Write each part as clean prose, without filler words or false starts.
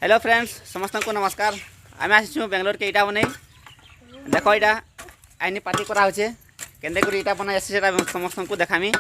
Hello friends समस्त को नमस्कार। आम आसी बेंगलोर के इटा बन देख यहाँ आईनी पार्टी कराचे के इटा बना समस्त को देखामी।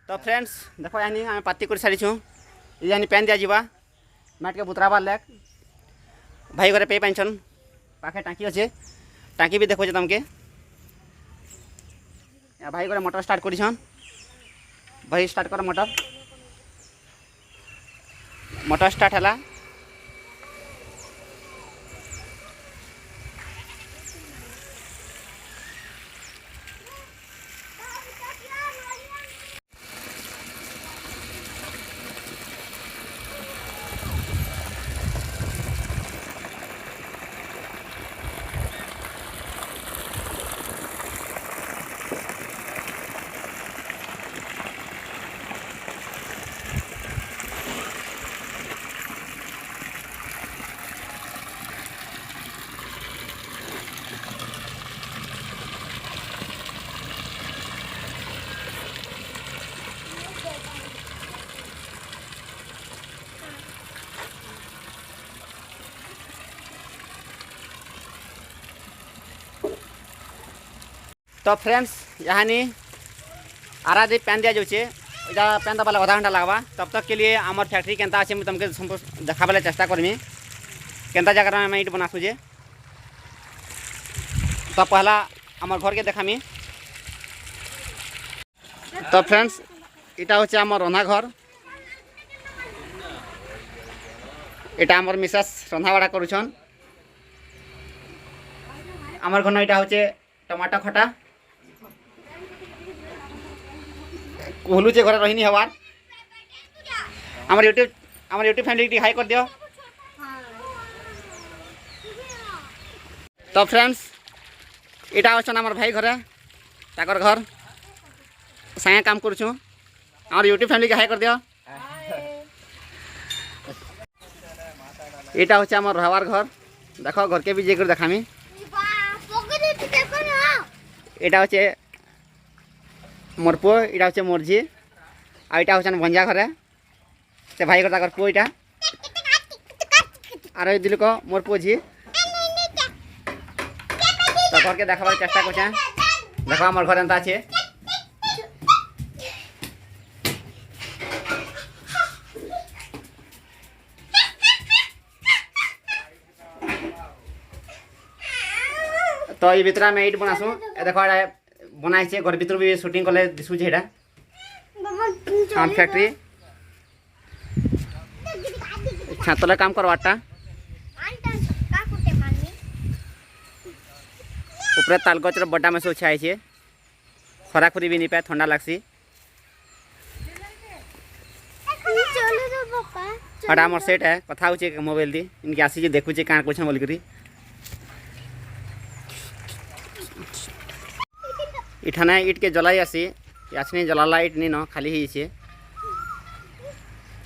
तो फ्रेंड्स देखो यानी आम पार्टी कर सारी यानी पेन दिया जावा मैट के बुतराबार लैक भाई घरे पे पाइन पाखे टाँकी अच्छे टाँकी भी देखो तुमके भाई घरे मोटर स्टार्ट कर भाई स्टार्ट कर मोटर स्टार्ट है। तो फ्रेंड्स यहाँ आरा दे पैन दिया जाऊे पैन दबाला आधा घंटा लगवा तब तक के लिए आमर फैक्ट्री केंता अच्छे मुझे तुमके देखाबे चेष्टा करमी केंता जगह आम इट बना सुझे। तो पहला आमर घर के देखामी। तो फ्रेंड्स इटा होचे आमर रंधा घर इटा आमर मिसेस रंधा बड़ा करुछन। आमर घर इटा होचे टमाटो खटा कहलुचे घर रही हबार आमर यूट्यूब फैमिली हाई कर दियो। तो फ्रेंड्स इटा अच्छा आम भाई घरे ताकर घर सागे काम करुँ आम यूट्यूब फैमिली के हाई कर दियो। इटा हूँ आम रहवार घर देख घर के भी जेकर देखामी। इटा हूँ मोर पु इटा हूँ मोर झी आ इटा हूँ भंजा घरे से भाई घर पुओ इटा आर दिल को मोर पुओ झी तो घर के देखार चेष्टा कर देख मोर घर एंता अच्छे। तो ये भितर आम इट बनासु देख बनाई घर भर भी शूटिंग कले दिशुचे साउंड फैक्ट्री छातले काम करवाटा ऊपर ताल गचर बड़ा में सब छाई खरा खुरी भी नहीं पाए ठंडा लगसी। हटा मोर सेट है कथा हो मोबाइल दी इनके आसी देखुचे क्या कुछ बोलिक इठाने इट के जलाई आसी याचनी जलाला इट नी न खाली ही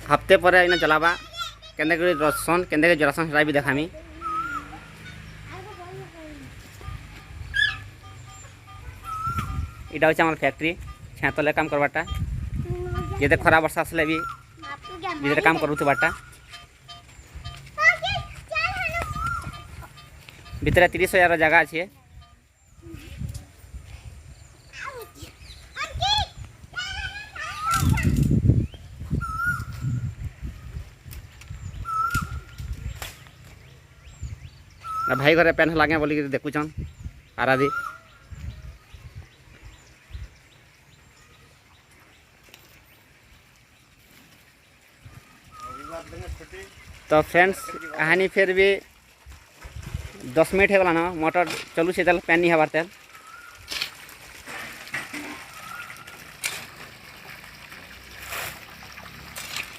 हफ्ते पर इन जलाबा केंदे रसन केंदे जलासन भी देखामी। इटा हूँ फैक्ट्री छातले काम करवाटा ये खरा वर्षा आसले भी भीतर काम करूबाटा भीतर 30,000 जगह अच्छे। भाई घरे पेन लगे बोलिक देखुचन आराधी। तो फ्रेंड्स कहानी फिर भी 10 मिनट हो गला ना मोटर चलू से तेल पेन नहीं हबार तेल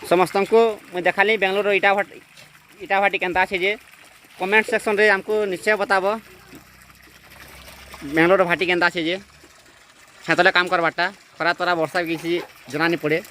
समस्त को मुझे देखाली बेंगलोर इटा भाटी केनता अच्छे कमेंट सेक्शन रे हमको निश्चय बताब बेंगलोर भाटी केनता अच्छे छातले काम करवाटा खरा तरा वर्षा किसी जना नहीं पड़े।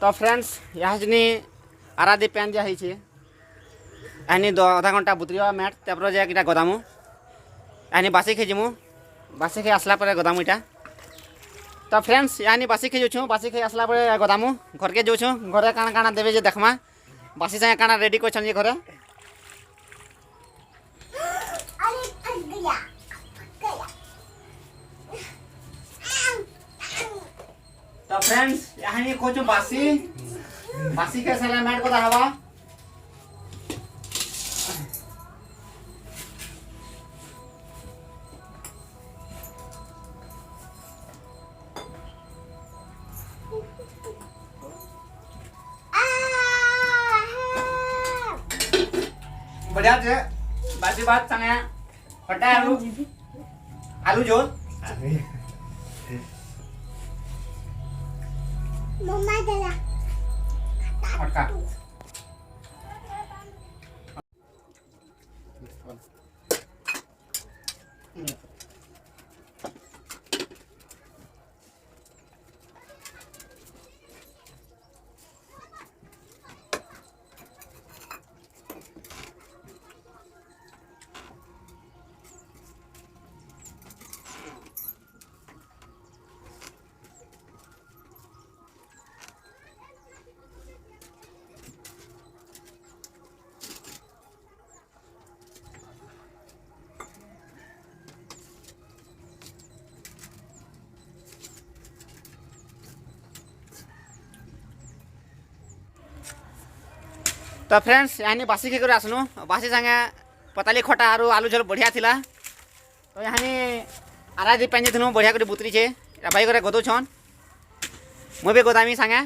तो फ्रेंड्स यहाँ आराधी पेन दिया एहनी आधा घंटा बुतरिया मैट तापर जाए गदामु एहनी बासी खेजिमु बासी खे आसला पर गदामु इटा। तो फ्रेंड्स यहाँ बासी खे जाऊँ बासी खे आसला पर गदामु घर के जाऊँ घरे काଣା काଣା देवे जे देखमा बासी सागे काଣା रेडी कर घरे। तो फ्रेंड्स यहाँ खोचु बासी बासी के साला मैट को हवा बढ़िया से बाकी बात सांगा खट्टा आलू आलू झोल मम्मा जरा खट्टा तो फ्रेंड्स यहाँ बासी खाई आसनु बासी संगे पताली खटा आरु आलू झोल बढ़िया थिला तो यहाँ आरा दी पेंजे थनु बढ़िया कर बुतरी छे भाई करे गदौ छन मुई भी गोदामी संगे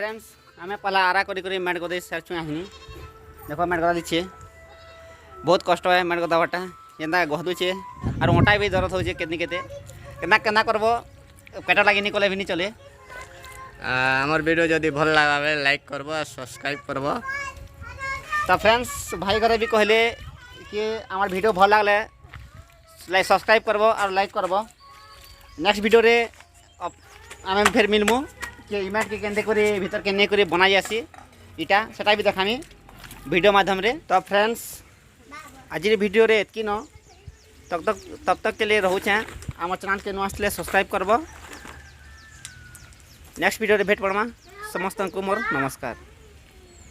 फ्रेंड्स आम पहला आरा करी मेड गदे सारछु आहिनी देख मेड गदा दीछे बहुत कष्ट है मेड गदावाटा जेनता गहदुचे और ओटा भी दर्द होचे केतनी केते केना केना करबो पेट लागिनी कले भी नहीं चले। आमर वीडियो जदि भल लगा लाइक करब सब्सक्राइब करब। तो फ्रेंड्स भाई घरे भी कहले कि आमर वीडियो भल लगले लाइक सब्सक्राइब करब और लाइक करब। नेक्स्ट वीडियो रे आम फिर मिलमु कि इमेट के केंदे करे भीतर केने करे बनाई आसी इटा सेटा भी देखामी वीडियो माध्यम रे। तो फ्रेंड्स आज वीडियो रे एतकी न तब तक के लिए रोचे आम चैनल के नुआ आसले सब्सक्राइब करब। नेक्स्ट वीडियो रे भेट पड़मा समस्त को मोर नमस्कार।